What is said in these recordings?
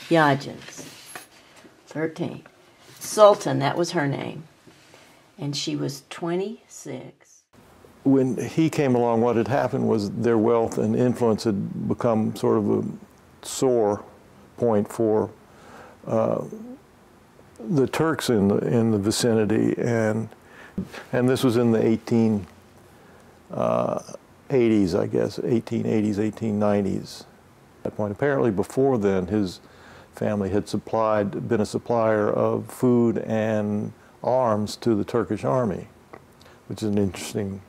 Yaghjians. 13. Sultan, that was her name. And she was 26. When he came along, what had happened was their wealth and influence had become sort of a sore point for the Turks in the vicinity, and this was in the 1880s, I guess, 1880s, 1890s. At that point, apparently before then, his family had been a supplier of food and arms to the Turkish army, which is an interesting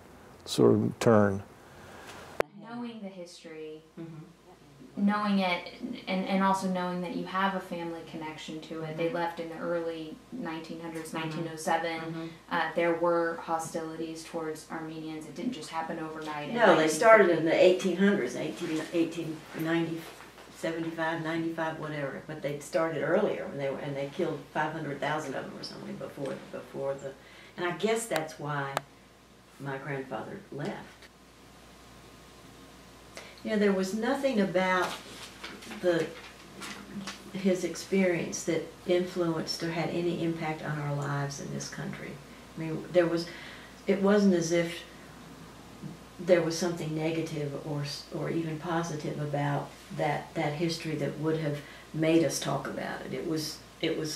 sort of turn. Knowing the history, knowing it, and also knowing that you have a family connection to it. They left in the early 1900s, 1907. There were hostilities towards Armenians. It didn't just happen overnight. No, they started in the 1800s, 1890, 75, 95, whatever. But they started earlier, and they killed 500,000 of them or something before the. And I guess that's why my grandfather left. You know, there was nothing about his experience that influenced or had any impact on our lives in this country. I mean, it wasn't as if there was something negative or even positive about that history that would have made us talk about it. It was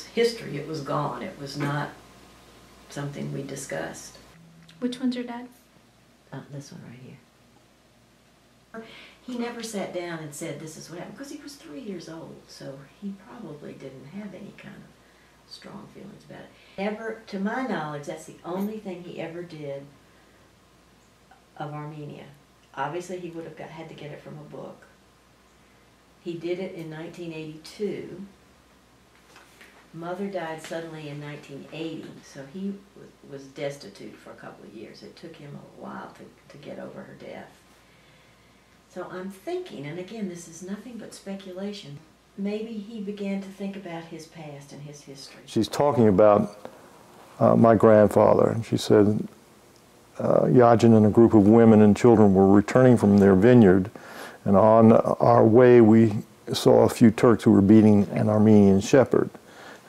history. It was gone. It was not something we discussed. Which one's your dad? This one right here. He never sat down and said, this is what happened, because he was 3 years old, so he probably didn't have any kind of strong feelings about it. Never, to my knowledge, that's the only thing he ever did of Armenia. Obviously, he would have had to get it from a book. He did it in 1982. Mother died suddenly in 1980, so he was destitute for a couple of years. It took him a while to get over her death. So I'm thinking, and again, this is nothing but speculation, maybe he began to think about his past and his history. She's talking about my grandfather, and she said Yaghjian and a group of women and children were returning from their vineyard, and on our way we saw a few Turks who were beating an Armenian shepherd.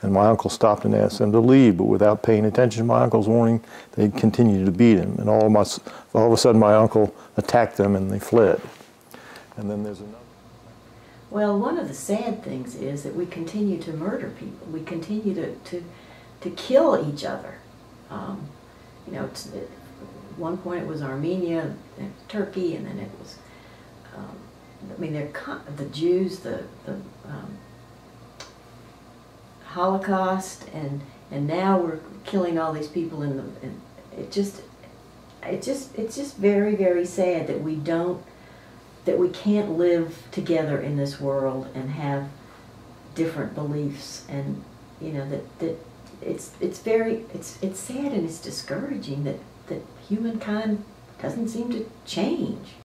And my uncle stopped and asked them to leave, but without paying attention to my uncle's warning, they continued to beat him. And all of a sudden my uncle attacked them and they fled. And then there's another. Well, one of the sad things is that we continue to murder people. We continue to kill each other. You know, at one point it was Armenia and Turkey, and then it was, I mean, the Jews, the Holocaust, and now we're killing all these people it's just very, very sad that we can't live together in this world and have different beliefs, and you know that it's sad and it's discouraging that humankind doesn't seem to change.